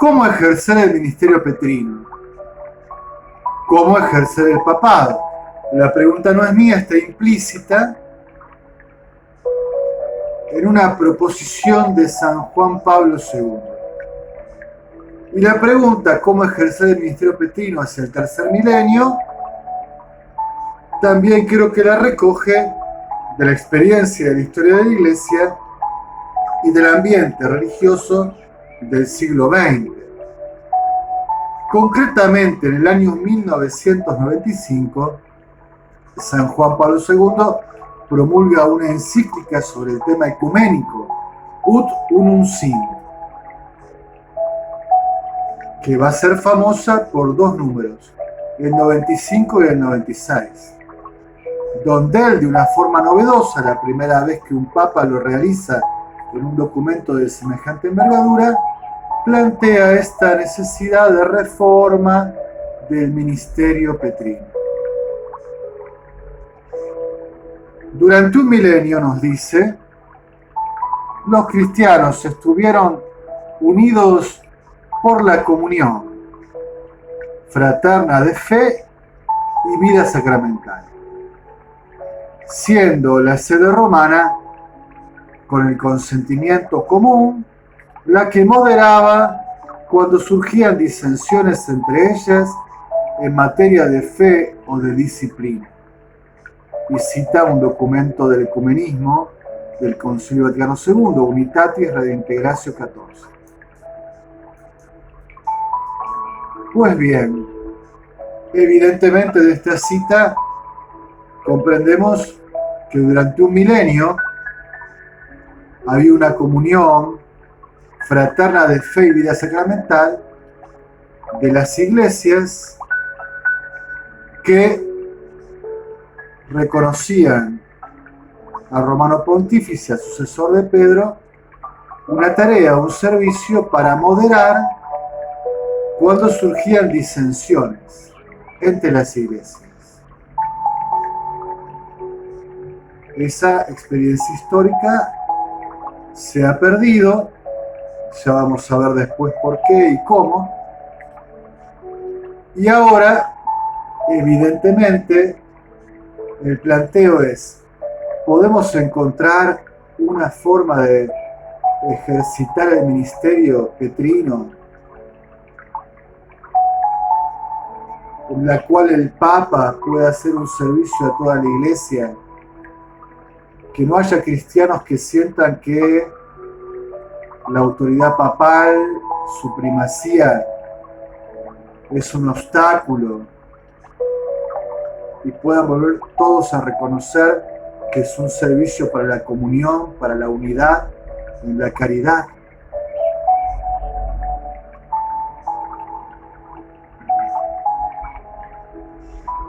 ¿Cómo ejercer el ministerio petrino? ¿Cómo ejercer el papado? La pregunta no es mía, está implícita en una proposición de San Juan Pablo II. Y la pregunta, ¿cómo ejercer el ministerio petrino hacia el tercer milenio? También creo que la recoge de la experiencia de la historia de la Iglesia y del ambiente religioso del siglo XX. Concretamente, en el año 1995, San Juan Pablo II promulga una encíclica sobre el tema ecuménico, Ut Unum Syn, que va a ser famosa por dos números, el 95 y el 96, donde él, de una forma novedosa, la primera vez que un papa lo realiza en un documento de semejante envergadura, plantea esta necesidad de reforma del ministerio petrino. Durante un milenio, nos dice, los cristianos estuvieron unidos por la comunión fraterna de fe y vida sacramental, siendo la sede romana, con el consentimiento común, la que moderaba cuando surgían disensiones entre ellas en materia de fe o de disciplina. Y cita un documento del ecumenismo del Concilio Vaticano II, Unitatis Redintegratio 14. Pues bien, evidentemente de esta cita comprendemos que durante un milenio había una comunión fraterna de fe y vida sacramental de las iglesias que reconocían al Romano Pontífice, al sucesor de Pedro, una tarea, un servicio para moderar cuando surgían disensiones entre las iglesias. Esa experiencia histórica se ha perdido, ya vamos a ver después por qué y cómo, y ahora, evidentemente, el planteo es, ¿podemos encontrar una forma de ejercitar el ministerio petrino en la cual el Papa pueda hacer un servicio a toda la Iglesia? Que no haya cristianos que sientan que la autoridad papal, su primacía, es un obstáculo, y puedan volver todos a reconocer que es un servicio para la comunión, para la unidad y la caridad.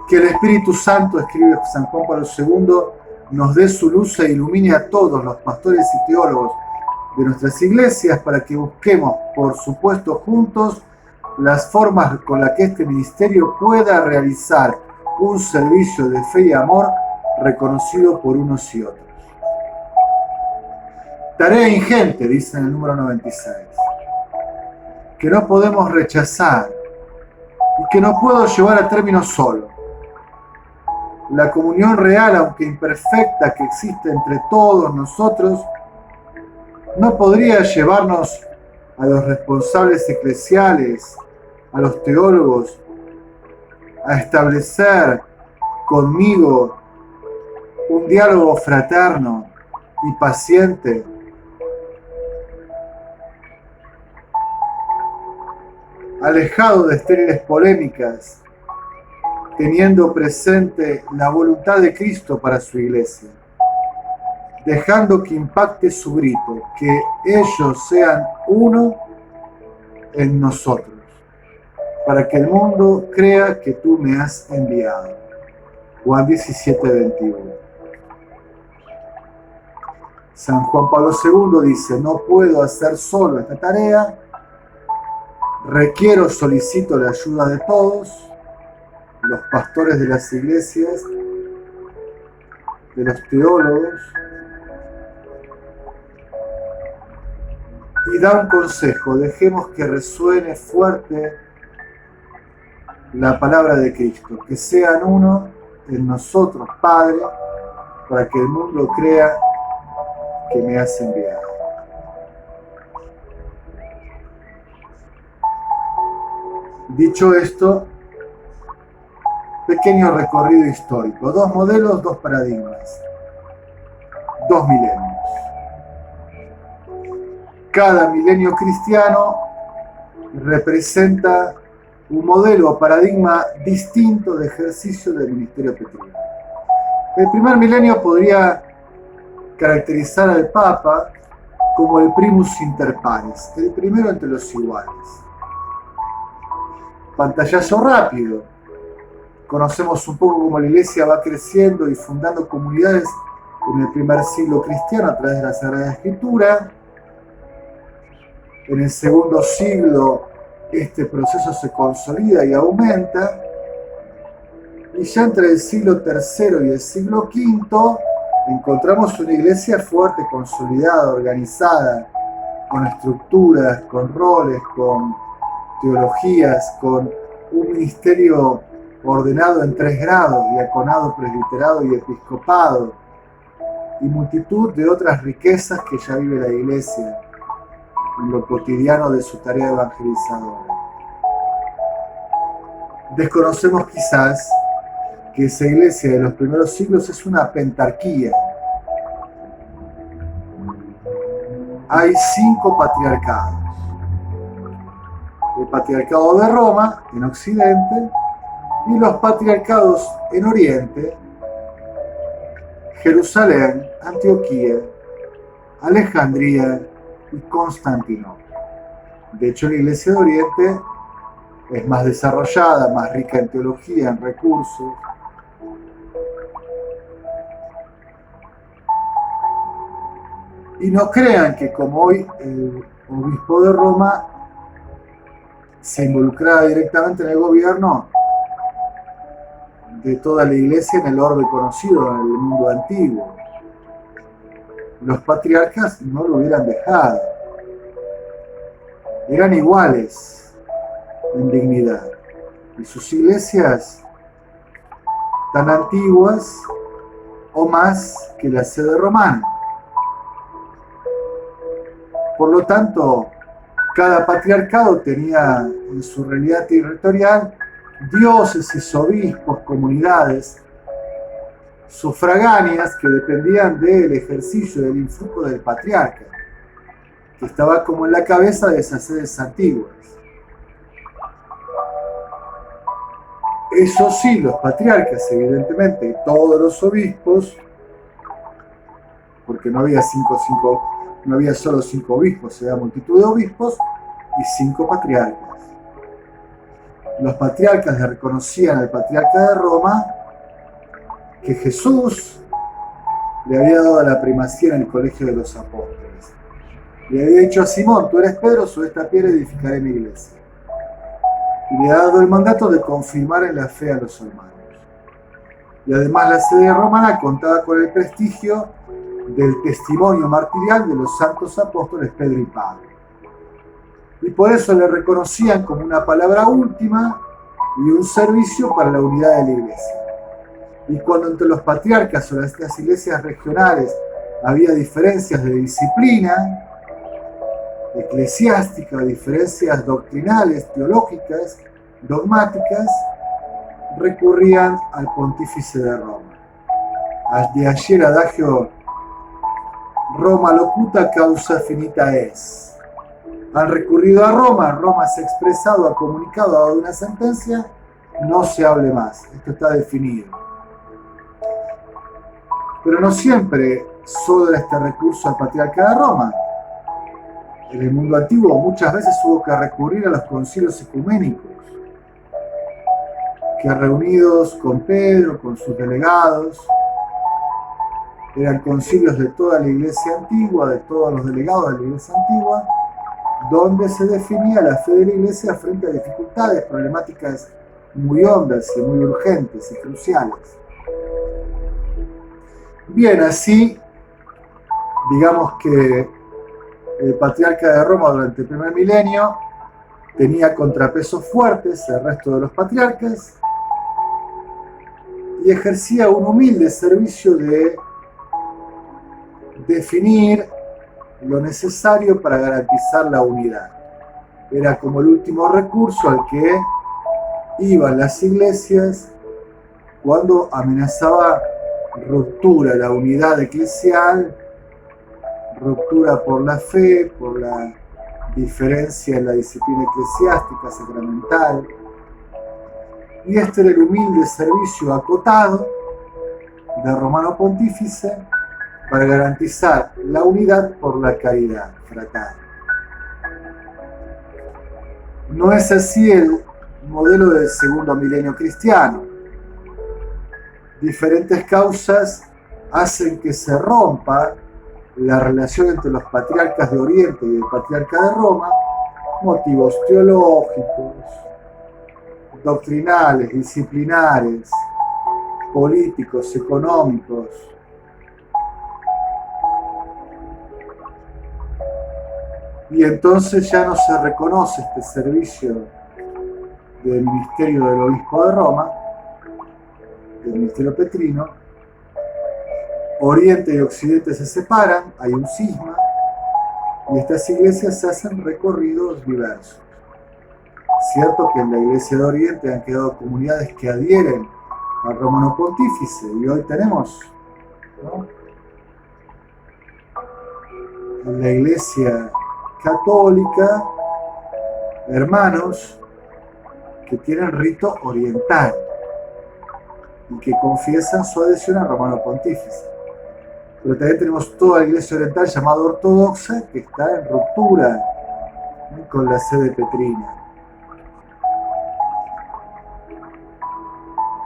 Que el Espíritu Santo, escribe San Juan Pablo II, nos dé su luz e ilumine a todos los pastores y teólogos de nuestras iglesias para que busquemos, por supuesto, juntos las formas con las que este ministerio pueda realizar un servicio de fe y amor reconocido por unos y otros. Tarea ingente, dice en el número 96, que no podemos rechazar y que no puedo llevar a término solo. La comunión real, aunque imperfecta, que existe entre todos nosotros, no podría llevarnos a los responsables eclesiales, a los teólogos, a establecer conmigo un diálogo fraterno y paciente, alejado de estériles polémicas, teniendo presente la voluntad de Cristo para su iglesia, dejando que impacte su grito, que ellos sean uno en nosotros, para que el mundo crea que tú me has enviado. Juan 17:21. San Juan Pablo II dice, no puedo hacer solo esta tarea, solicito la ayuda de todos, los pastores de las iglesias, de los teólogos, y da un consejo: dejemos que resuene fuerte la palabra de Cristo, que sean uno en nosotros, Padre, para que el mundo crea que me has enviado. Dicho esto, pequeño recorrido histórico, 2 modelos, 2 paradigmas, 2 milenios. Cada milenio cristiano representa un modelo o paradigma distinto de ejercicio del ministerio petrino. El primer milenio podría caracterizar al Papa como el primus inter pares, el primero entre los iguales. Pantallazo rápido. Conocemos un poco cómo la Iglesia va creciendo y fundando comunidades en el primer siglo cristiano a través de la Sagrada Escritura. En el segundo siglo este proceso se consolida y aumenta. Y ya entre el siglo III y el siglo V encontramos una iglesia fuerte, consolidada, organizada, con estructuras, con roles, con teologías, con un ministerio ordenado en 3 grados: diaconado, presbiterado y episcopado, y multitud de otras riquezas que ya vive la iglesia en lo cotidiano de su tarea evangelizadora. Desconocemos quizás que esa iglesia de los primeros siglos es una pentarquía. Hay 5 patriarcados. El patriarcado de Roma, en Occidente, y los patriarcados en Oriente: Jerusalén, Antioquía, Alejandría y Constantinopla. De hecho, la iglesia de Oriente es más desarrollada, más rica en teología, en recursos. Y no crean que como hoy el obispo de Roma se involucraba directamente en el gobierno de toda la iglesia en el orbe conocido, en el mundo antiguo. Los patriarcas no lo hubieran dejado. Eran iguales en dignidad. Y sus iglesias tan antiguas o más que la sede romana. Por lo tanto, cada patriarcado tenía en su realidad territorial diócesis, obispos, comunidades sufragáneas que dependían del ejercicio del influjo del patriarca, que estaba como en la cabeza de esas sedes antiguas. Eso sí, los patriarcas, evidentemente, y todos los obispos, porque no había solo 5 obispos, había multitud de obispos y 5 patriarcas. Los patriarcas le reconocían al patriarca de Roma que Jesús le había dado la primacía en el colegio de los apóstoles. Le había dicho a Simón: tú eres Pedro, sobre esta piedra edificaré mi iglesia. Y le ha dado el mandato de confirmar en la fe a los hermanos. Y además la sede romana contaba con el prestigio del testimonio martirial de los santos apóstoles Pedro y Pablo. Y por eso le reconocían como una palabra última y un servicio para la unidad de la iglesia. Y cuando entre los patriarcas o las iglesias regionales había diferencias de disciplina eclesiástica, diferencias doctrinales, teológicas, dogmáticas, recurrían al pontífice de Roma. De allí el adagio: Roma locuta causa finita es. Han recurrido a Roma, Roma se ha expresado, ha comunicado, ha dado una sentencia, no se hable más, esto está definido. Pero no siempre solo era este recurso al patriarca de Roma. En el mundo antiguo muchas veces hubo que recurrir a los concilios ecuménicos, que reunidos con Pedro, con sus delegados, eran concilios de toda la iglesia antigua, de todos los delegados de la iglesia antigua, donde se definía la fe de la iglesia frente a dificultades, problemáticas muy hondas y muy urgentes y cruciales. Bien, así, digamos que El patriarca de Roma durante el primer milenio tenía contrapesos fuertes al resto de los patriarcas y ejercía un humilde servicio de definir lo necesario para garantizar la unidad. Era como el último recurso al que iban las iglesias cuando amenazaba ruptura la unidad eclesial, ruptura por la fe, por la diferencia en la disciplina eclesiástica, sacramental. Y este era el humilde servicio acotado de Romano Pontífice para garantizar la unidad por la caridad fraterna. No es así el modelo del segundo milenio cristiano. Diferentes causas hacen que se rompa la relación entre los patriarcas de Oriente y el patriarca de Roma, motivos teológicos, doctrinales, disciplinares, políticos, económicos. Y entonces ya no se reconoce este servicio del ministerio del obispo de Roma, del ministerio petrino. Oriente y Occidente se separan, hay un cisma, y estas iglesias hacen recorridos diversos. Cierto que en la iglesia de Oriente han quedado comunidades que adhieren al Romano Pontífice, y hoy tenemos, ¿no?, en la iglesia católica hermanos que tienen rito oriental y que confiesan su adhesión al Romano Pontífice. Pero también tenemos toda la iglesia oriental llamada ortodoxa que está en ruptura, ¿no?, con la sede petrina,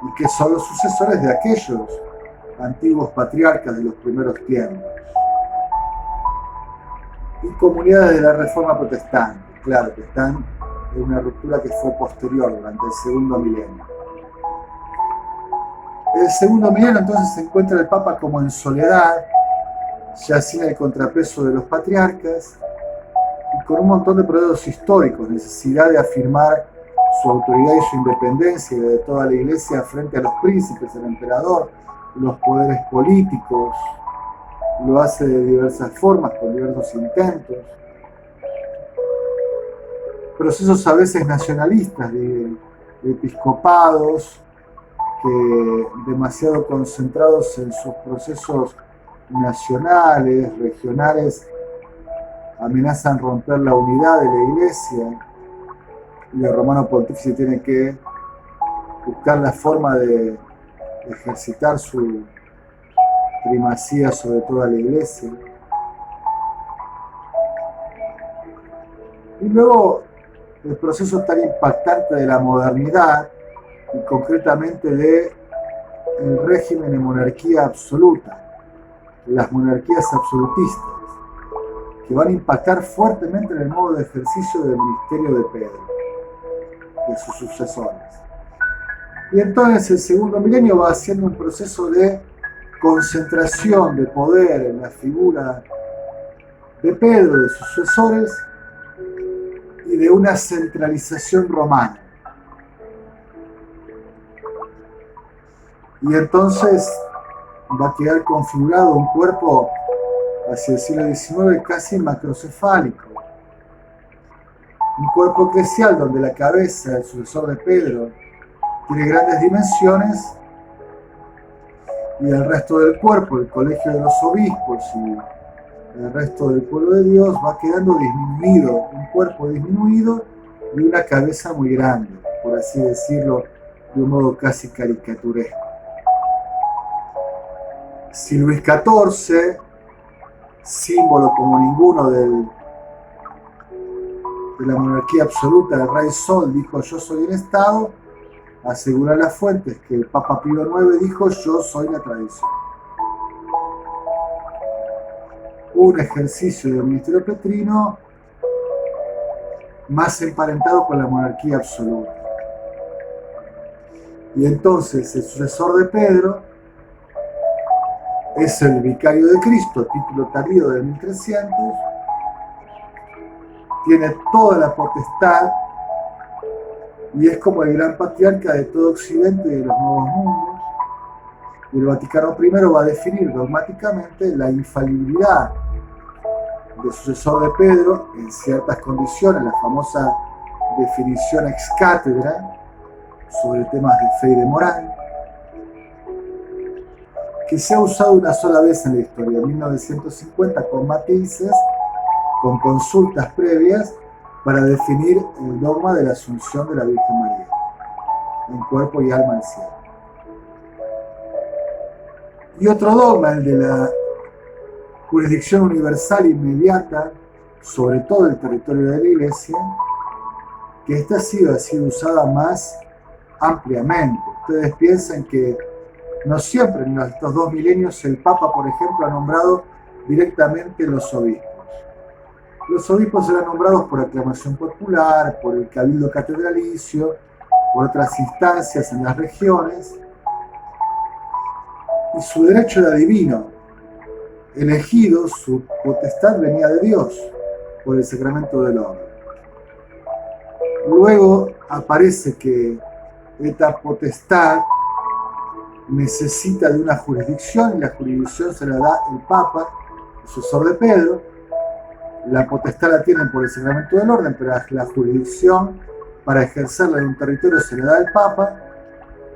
y que son los sucesores de aquellos antiguos patriarcas de los primeros tiempos. Y comunidades de la Reforma Protestante, claro, que están en una ruptura que fue posterior, durante el segundo milenio. El segundo milenio entonces se encuentra el Papa como en soledad, ya sin el contrapeso de los patriarcas, y con un montón de problemas históricos, necesidad de afirmar su autoridad y su independencia de toda la iglesia frente a los príncipes, el emperador, los poderes políticos. Lo hace de diversas formas, con diversos intentos. Procesos a veces nacionalistas, de episcopados, que demasiado concentrados en sus procesos nacionales, regionales, amenazan romper la unidad de la iglesia, y el Romano Pontífice tiene que buscar la forma de ejercitar su primacía sobre toda la iglesia. Y luego el proceso tan impactante de la modernidad, y concretamente de el régimen de monarquía absoluta, las monarquías absolutistas, que van a impactar fuertemente en el modo de ejercicio del ministerio de Pedro, de sus sucesores. Y entonces el segundo milenio va haciendo un proceso de concentración de poder en la figura de Pedro, de sus sucesores, y de una centralización romana. Y entonces va a quedar configurado un cuerpo hacia el siglo XIX casi macrocefálico. Un cuerpo eclesial donde la cabeza, el sucesor de Pedro, tiene grandes dimensiones, y el resto del cuerpo, el colegio de los obispos y el resto del pueblo de Dios, va quedando disminuido, un cuerpo disminuido y una cabeza muy grande, por así decirlo, de un modo casi caricaturesco. Si Luis XIV, símbolo como ninguno de la monarquía absoluta del Rey Sol, dijo yo soy el Estado, asegura las fuentes que el Papa Pío IX dijo yo soy la tradición. Un ejercicio del ministerio petrino más emparentado con la monarquía absoluta. Y entonces el sucesor de Pedro es el vicario de Cristo, título tardío del 1300, tiene toda la potestad y es como el gran patriarca de todo Occidente y de los nuevos mundos. Y el Vaticano I va a definir dogmáticamente la infalibilidad del sucesor de Pedro en ciertas condiciones, la famosa definición ex cátedra sobre temas de fe y de moral, que se ha usado una sola vez en la historia, en 1950, con matices, con consultas previas, para definir el dogma de la Asunción de la Virgen María, en cuerpo y alma al cielo. Y otro dogma, el de la jurisdicción universal inmediata sobre todo el territorio de la Iglesia, que esta ha sido usada más ampliamente. Ustedes piensan que no siempre en estos 2 milenios el Papa, por ejemplo, ha nombrado directamente los obispos. Los obispos eran nombrados por aclamación popular, por el cabildo catedralicio, por otras instancias en las regiones, y su derecho era divino. Elegido, su potestad venía de Dios por el sacramento del orden. Luego aparece que esta potestad necesita de una jurisdicción, y la jurisdicción se la da el Papa, el sucesor de Pedro. La potestad la tienen por el sacramento del orden, pero la jurisdicción para ejercerla en un territorio se le da al Papa,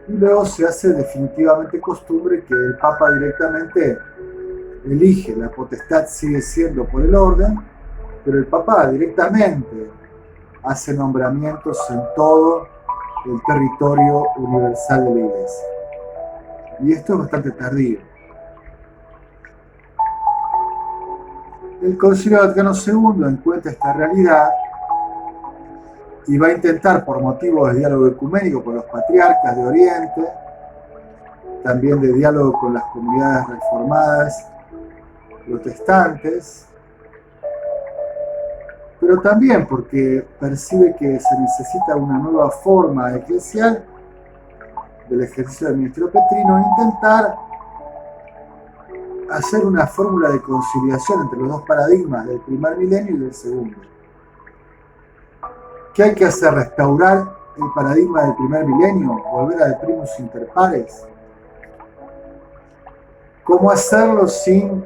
y luego se hace definitivamente costumbre que el Papa directamente elige. La potestad sigue siendo por el orden, pero el Papa directamente hace nombramientos en todo el territorio universal de la Iglesia. Y esto es bastante tardío. El Concilio Vaticano II encuentra esta realidad y va a intentar, por motivos de diálogo ecuménico con los patriarcas de Oriente, también de diálogo con las comunidades reformadas protestantes, pero también porque percibe que se necesita una nueva forma eclesial del ejercicio del ministerio petrino, intentar hacer una fórmula de conciliación entre los dos paradigmas del primer milenio y del segundo. ¿Qué hay que hacer? ¿Restaurar el paradigma del primer milenio? ¿Volver al primus inter pares? ¿Cómo hacerlo sin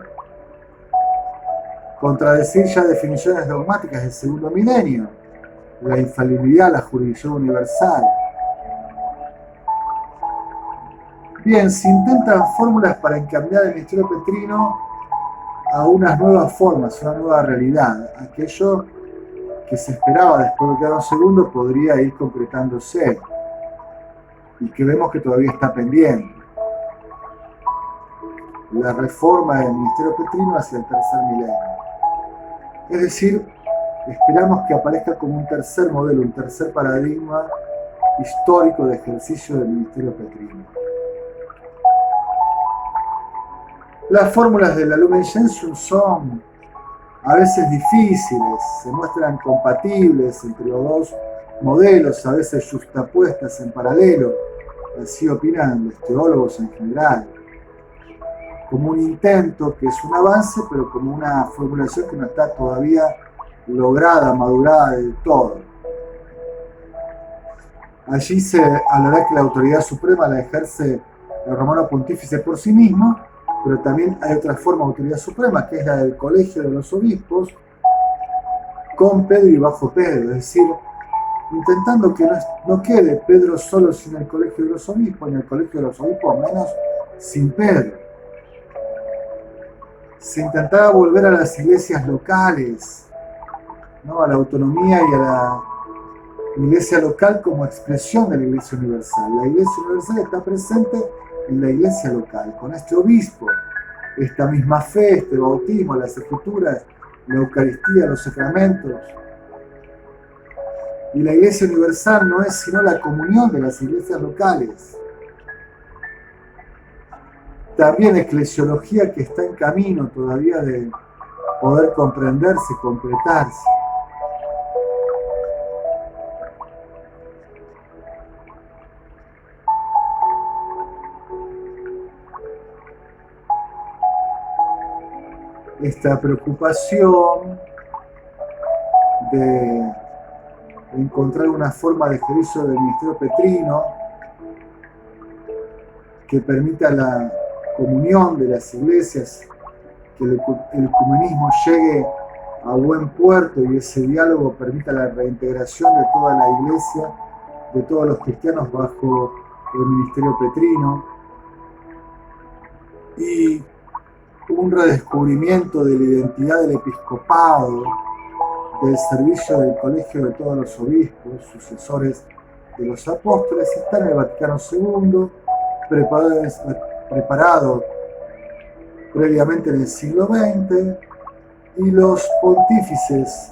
contradecir ya definiciones dogmáticas del segundo milenio? La infalibilidad, la jurisdicción universal. Bien, se intentan fórmulas para encaminar el ministerio petrino a unas nuevas formas, a una nueva realidad. Aquello que se esperaba después de Vaticano II podría ir concretándose y que vemos que todavía está pendiente. La reforma del ministerio petrino hacia el tercer milenio. Es decir, esperamos que aparezca como un tercer modelo, un tercer paradigma histórico de ejercicio del ministerio petrino. Las fórmulas de la Lumen Gentium son a veces difíciles, se muestran compatibles entre los dos modelos, a veces justapuestas en paralelo, así opinan los teólogos en general, como un intento que es un avance, pero como una formulación que no está todavía lograda, madurada del todo. Allí se hablará que la autoridad suprema la ejerce el romano pontífice por sí mismo, pero también hay otra forma de autoridad suprema, que es la del colegio de los obispos, con Pedro y bajo Pedro, es decir, intentando que no quede Pedro solo sin el colegio de los obispos, ni el colegio de los obispos menos sin Pedro. Se intentaba volver a las iglesias locales, ¿no? A la autonomía y a la iglesia local como expresión de la iglesia universal. La iglesia universal está presente en la iglesia local, con este obispo, esta misma fe, este bautismo, las escrituras, la Eucaristía, los sacramentos. Y la iglesia universal no es sino la comunión de las iglesias locales. También eclesiología que está en camino todavía de poder comprenderse, concretarse. Esta preocupación de encontrar una forma de ejercicio del ministerio petrino que permita la comunión de las iglesias, que el ecumenismo llegue a buen puerto y ese diálogo permita la reintegración de toda la iglesia, de todos los cristianos bajo el ministerio petrino, y un redescubrimiento de la identidad del episcopado, del servicio del colegio de todos los obispos, sucesores de los apóstoles, está en el Vaticano II, preparado previamente en el siglo XX, y los pontífices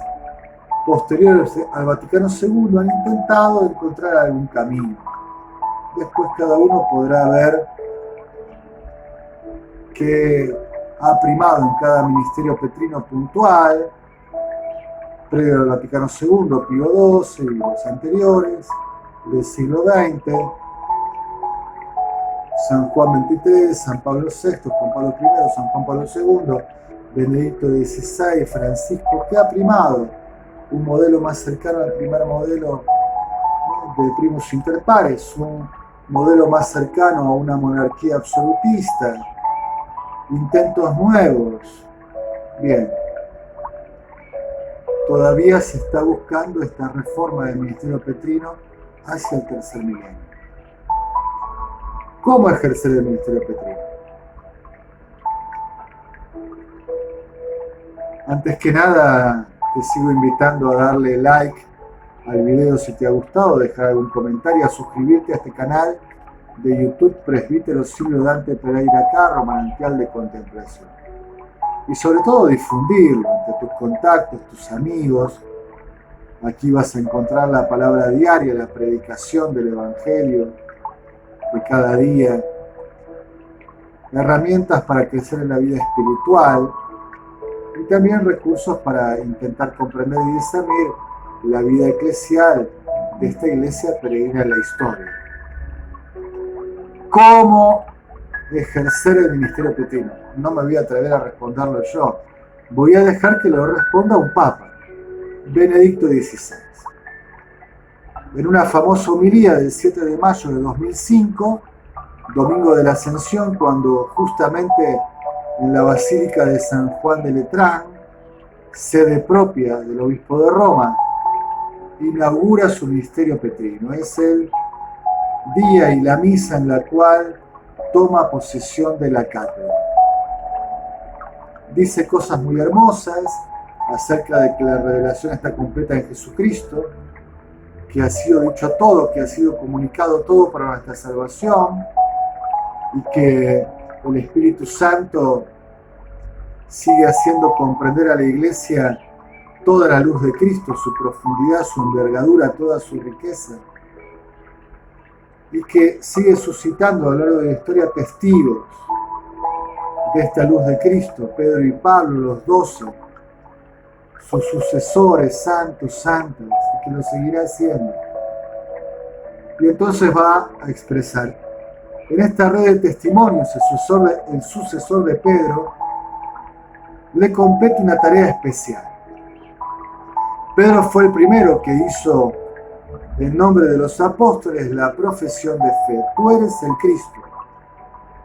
posteriores al Vaticano II han intentado encontrar algún camino. Después cada uno podrá ver qué ha primado en cada ministerio petrino puntual, previo al Vaticano II, Pío XII y los anteriores, del siglo XX, San Juan XXIII, San Pablo VI, Juan Pablo I, San Juan Pablo II, Benedicto XVI, Francisco, que ha primado un modelo más cercano al primer modelo de primus inter pares, un modelo más cercano a una monarquía absolutista, intentos nuevos. Bien, todavía se está buscando esta reforma del ministerio petrino hacia el tercer milenio. ¿Cómo ejercer el ministerio petrino? Antes que nada, te sigo invitando a darle like al video si te ha gustado, dejar algún comentario, a suscribirte a este canal de YouTube Presbítero Silvio Dante Pereira Carro, Manantial de Contemplación. Y sobre todo difundirlo entre tus contactos, tus amigos. Aquí vas a encontrar la palabra diaria, la predicación del Evangelio de cada día, herramientas para crecer en la vida espiritual y también recursos para intentar comprender y discernir la vida eclesial de esta iglesia peregrina en la historia. ¿Cómo ejercer el ministerio petrino? No me voy a atrever a responderlo yo. Voy a dejar que lo responda un papa, Benedicto XVI. En una famosa homilía del 7 de mayo de 2005, domingo de la Ascensión, cuando justamente en la Basílica de San Juan de Letrán, sede propia del obispo de Roma, inaugura su ministerio petrino. Es el día y la misa en la cual toma posesión de la cátedra. Dice cosas muy hermosas acerca de que la revelación está completa en Jesucristo, que ha sido dicho todo, que ha sido comunicado todo para nuestra salvación, y que el Espíritu Santo sigue haciendo comprender a la Iglesia toda la luz de Cristo, su profundidad, su envergadura, toda su riqueza, y que sigue suscitando a lo largo de la historia testigos de esta luz de Cristo, Pedro y Pablo, los 12, sus sucesores, santos, santas, y que lo seguirá haciendo. Y entonces va a expresar: en esta red de testimonios, el sucesor de Pedro le compete una tarea especial. Pedro fue el primero que hizo, en nombre de los apóstoles, la profesión de fe: tú eres el Cristo,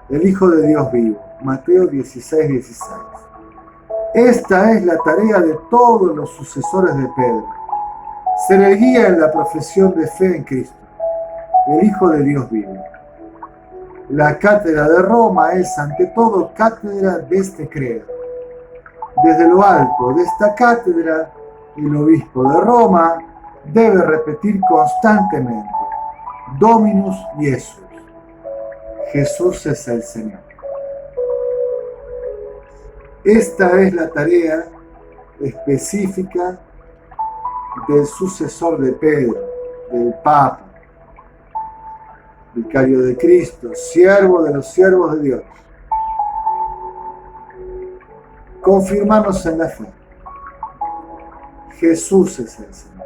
el Hijo de Dios vivo. Mateo 16:16. Esta es la tarea de todos los sucesores de Pedro: ser el guía en la profesión de fe en Cristo, el Hijo de Dios vivo. La cátedra de Roma es ante todo cátedra de este credo. Desde lo alto de esta cátedra, el obispo de Roma debe repetir constantemente: Dominus Iesus, Jesús es el Señor. Esta es la tarea específica del sucesor de Pedro, del Papa, vicario de Cristo, siervo de los siervos de Dios. Confirmarnos en la fe. Jesús es el Señor.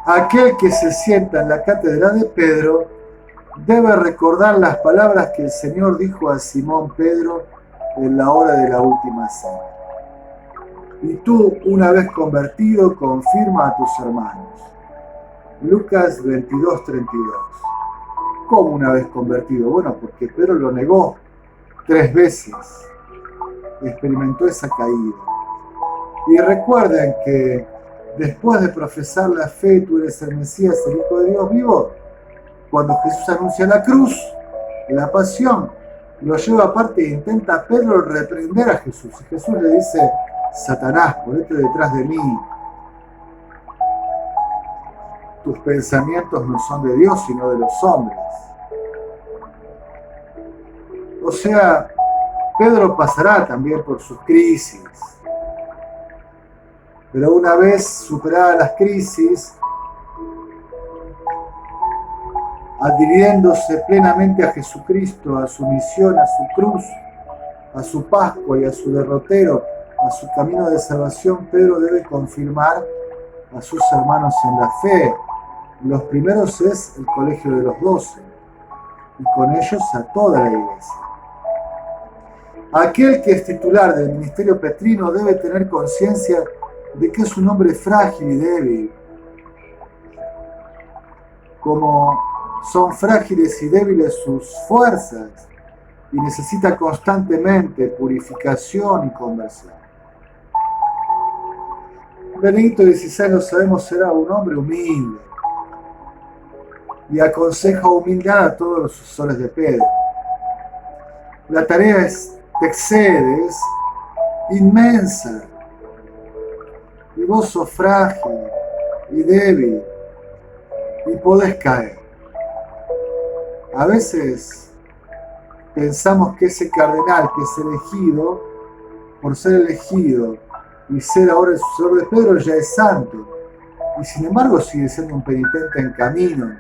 Aquel que se sienta en la cátedra de Pedro debe recordar las palabras que el Señor dijo a Simón Pedro en la hora de la última cena. Y tú, una vez convertido, confirma a tus hermanos. Lucas 22:32. ¿Cómo una vez convertido? Bueno, porque Pedro lo negó 3 veces. Experimentó esa caída. Y recuerden que después de profesar la fe, tú eres el Mesías, el Hijo de Dios vivo, cuando Jesús anuncia la cruz, la pasión, lo lleva aparte e intenta a Pedro reprender a Jesús. Y Jesús le dice: Satanás, ponete detrás de mí. Tus pensamientos no son de Dios, sino de los hombres. O sea, Pedro pasará también por sus crisis. Pero una vez superadas las crisis, adhiriéndose plenamente a Jesucristo, a su misión, a su cruz, a su Pascua y a su derrotero, a su camino de salvación, Pedro debe confirmar a sus hermanos en la fe. Los primeros es el colegio de los 12, y con ellos a toda la iglesia. Aquel que es titular del ministerio petrino debe tener conciencia de que es un hombre frágil y débil. Como son frágiles y débiles sus fuerzas, y necesita constantemente purificación y conversión. Benedicto XVI, lo sabemos, era un hombre humilde y aconseja humildad a todos los sucesores de Pedro. La tarea te excede, es inmensa, y vos sos frágil y débil y podés caer. A veces pensamos que ese cardenal que es elegido, por ser elegido y ser ahora el sucesor de Pedro, ya es santo, y sin embargo sigue siendo un penitente en camino,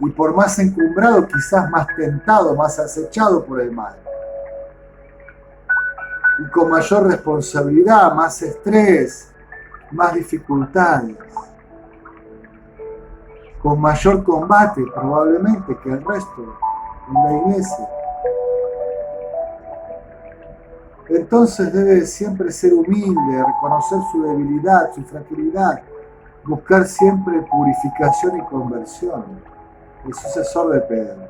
y por más encumbrado, quizás más tentado, más acechado por el mal, y con mayor responsabilidad, más estrés, más dificultades, con mayor combate probablemente que el resto en la iglesia. Entonces debe siempre ser humilde, reconocer su debilidad, su fragilidad, buscar siempre purificación y conversión. El sucesor de Pedro.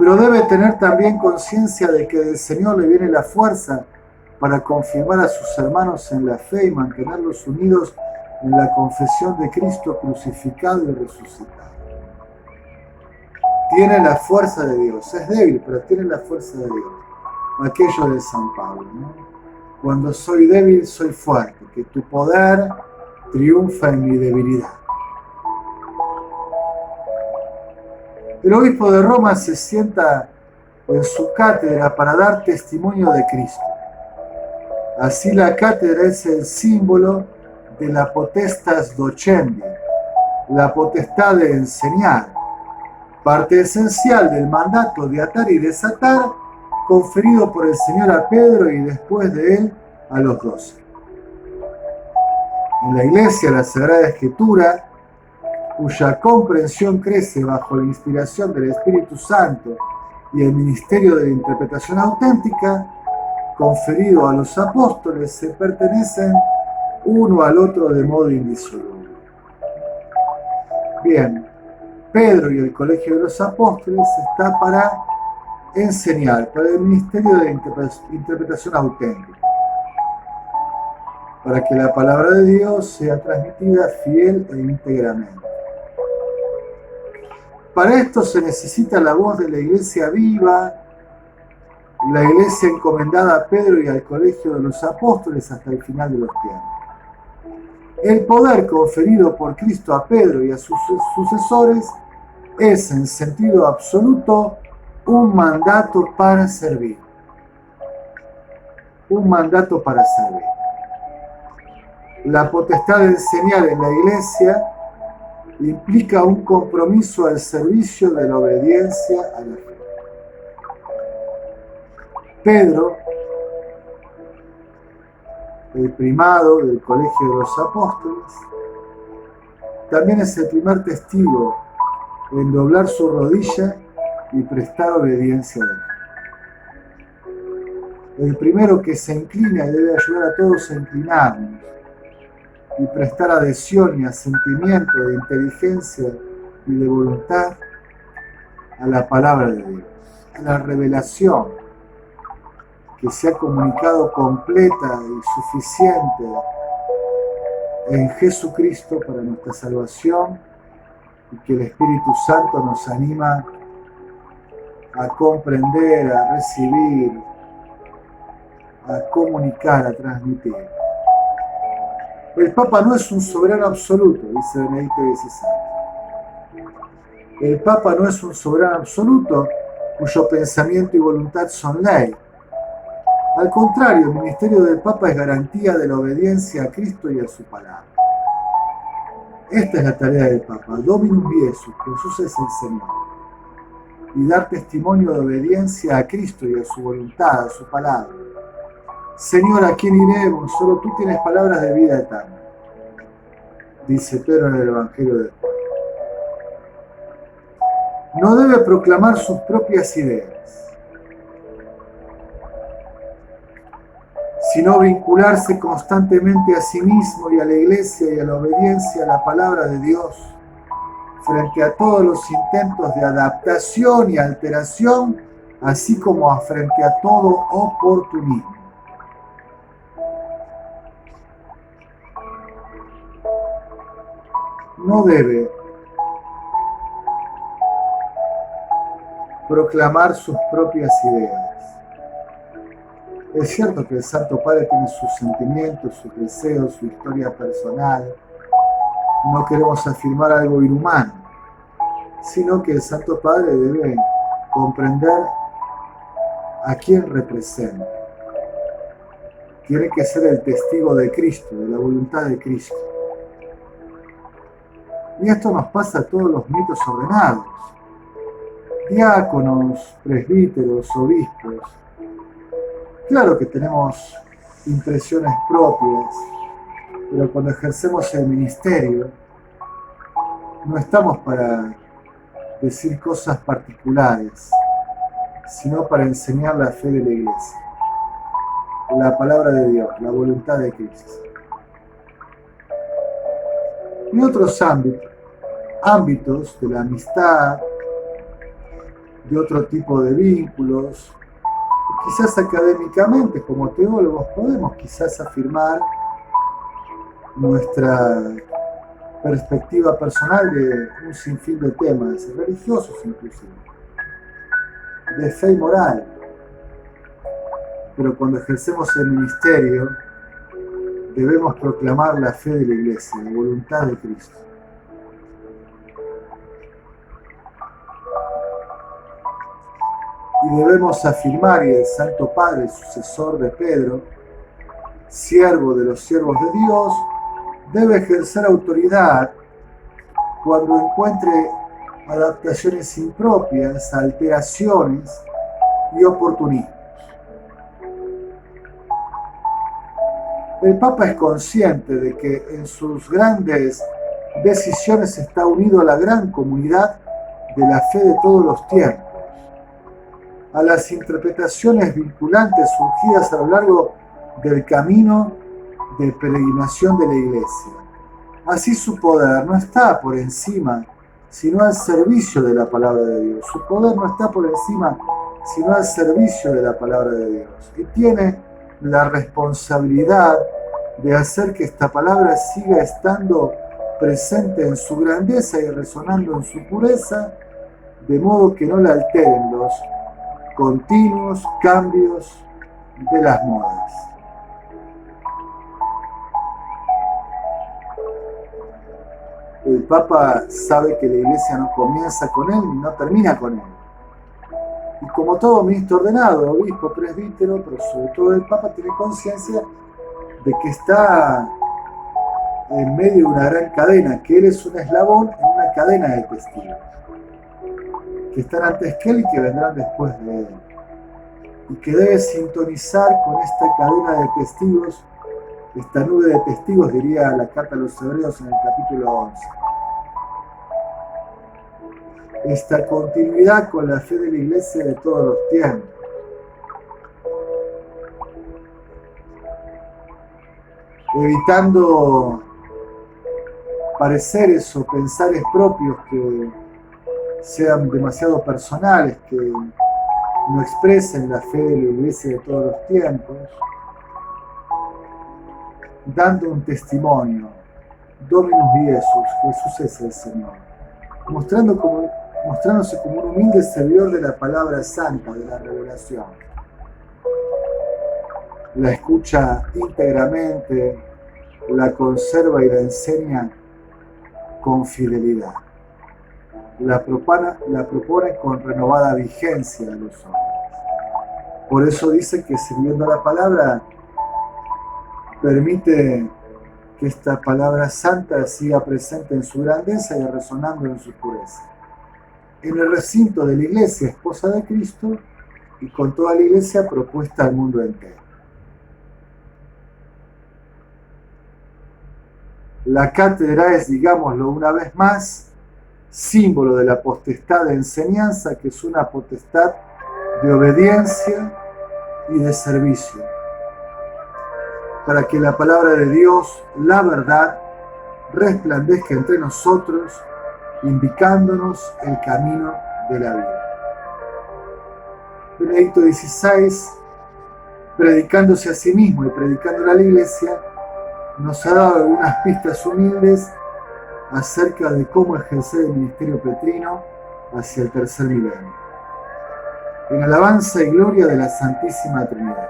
Pero debe tener también conciencia de que del Señor le viene la fuerza para confirmar a sus hermanos en la fe y mantenerlos unidos en la confesión de Cristo crucificado y resucitado. Tiene la fuerza de Dios, es débil, pero tiene la fuerza de Dios. Aquello de San Pablo, ¿no? Cuando soy débil, soy fuerte, que tu poder triunfa en mi debilidad. El obispo de Roma se sienta en su cátedra para dar testimonio de Cristo. Así la cátedra es el símbolo de la potestas docendi, la potestad de enseñar, parte esencial del mandato de atar y desatar conferido por el Señor a Pedro y después de él a los 12. En la Iglesia, la Sagrada Escritura, cuya comprensión crece bajo la inspiración del Espíritu Santo y el ministerio de la interpretación auténtica, conferido a los apóstoles, se pertenecen uno al otro de modo indisoluble. Bien, Pedro y el Colegio de los Apóstoles está para enseñar, para el ministerio de interpretación auténtica, para que la palabra de Dios sea transmitida fiel e íntegramente. Para esto se necesita la voz de la iglesia viva, la iglesia encomendada a Pedro y al Colegio de los Apóstoles hasta el final de los tiempos. El poder conferido por Cristo a Pedro y a sus sucesores es en sentido absoluto un mandato para servir. Un mandato para servir. La potestad de enseñar en la iglesia implica un compromiso al servicio de la obediencia a la fe. Pedro, el primado del Colegio de los Apóstoles, también es el primer testigo en doblar su rodilla y prestar obediencia a Él. El primero que se inclina y debe ayudar a todos a inclinarnos y prestar adhesión y asentimiento de inteligencia y de voluntad a la palabra de Dios, a la revelación que se ha comunicado completa y suficiente en Jesucristo para nuestra salvación, y que el Espíritu Santo nos anima a comprender, a recibir, a comunicar, a transmitir. El Papa no es un soberano absoluto, dice Benedicto XVI. El Papa no es un soberano absoluto cuyo pensamiento y voluntad son ley. Al contrario, el ministerio del Papa es garantía de la obediencia a Cristo y a su palabra. Esta es la tarea del Papa, Dominus Iesus, Jesús es el Señor, y dar testimonio de obediencia a Cristo y a su voluntad, a su palabra. Señor, ¿a quién iremos? Solo tú tienes palabras de vida eterna, dice Pedro en el Evangelio de Juan. No debe proclamar sus propias ideas, sino vincularse constantemente a sí mismo y a la Iglesia y a la obediencia a la palabra de Dios frente a todos los intentos de adaptación y alteración, así como frente a todo oportunismo. No debe proclamar sus propias ideas. Es cierto que el Santo Padre tiene sus sentimientos, sus deseos, su historia personal. No queremos afirmar algo inhumano, sino que el Santo Padre debe comprender a quién representa. Tiene que ser el testigo de Cristo, de la voluntad de Cristo. Y esto nos pasa a todos los mitos ordenados. Diáconos, presbíteros, obispos. Claro que tenemos impresiones propias, pero cuando ejercemos el ministerio, no estamos para decir cosas particulares, sino para enseñar la fe de la Iglesia, la palabra de Dios, la voluntad de Cristo. Y otros ámbitos de la amistad, de otro tipo de vínculos, quizás académicamente, como teólogos, podemos quizás afirmar nuestra perspectiva personal de un sinfín de temas, religiosos inclusive, de fe y moral. Pero cuando ejercemos el ministerio, debemos proclamar la fe de la Iglesia, la voluntad de Cristo. Y debemos afirmar, y el Santo Padre, sucesor de Pedro, siervo de los siervos de Dios, debe ejercer autoridad cuando encuentre adaptaciones impropias, alteraciones y oportunismos. El Papa es consciente de que en sus grandes decisiones está unido a la gran comunidad de la fe de todos los tiempos, a las interpretaciones vinculantes surgidas a lo largo del camino de peregrinación de la Iglesia. Así su poder no está por encima, sino al servicio de la palabra de Dios. Su poder no está por encima, sino al servicio de la palabra de Dios. Y tiene la responsabilidad de hacer que esta palabra siga estando presente en su grandeza y resonando en su pureza, de modo que no la alteren los continuos cambios de las modas. El Papa sabe que la Iglesia no comienza con él ni no termina con él. Y como todo ministro ordenado, obispo, presbítero, pero sobre todo el Papa tiene conciencia de que está en medio de una gran cadena, que él es un eslabón en una cadena de testigos, que están antes que él y que vendrán después de él, y que debe sintonizar con esta cadena de testigos, esta nube de testigos, diría la carta a los Hebreos en el capítulo 11. esta continuidad con la fe de la Iglesia de todos los tiempos. Evitando pareceres o pensares propios que sean demasiado personales, que no expresen la fe de la Iglesia de todos los tiempos, dando un testimonio, Dominus Iesus, Jesús es el Señor, mostrándose como un humilde servidor de la palabra santa, de la revelación. La escucha íntegramente, la conserva y la enseña con fidelidad. La propone con renovada vigencia a los hombres. Por eso dice que sirviendo a la palabra, permite que esta palabra santa siga presente en su grandeza y resonando en su pureza. En el recinto de la Iglesia, esposa de Cristo, y con toda la Iglesia propuesta al mundo entero. La cátedra es, digámoslo una vez más, símbolo de la potestad de enseñanza, que es una potestad de obediencia y de servicio, para que la palabra de Dios, la verdad, resplandezca entre nosotros, indicándonos el camino de la vida. Benedicto XVI, predicándose a sí mismo y predicando a la Iglesia, nos ha dado algunas pistas humildes acerca de cómo ejercer el ministerio petrino hacia el tercer milenio, en alabanza y gloria de la Santísima Trinidad.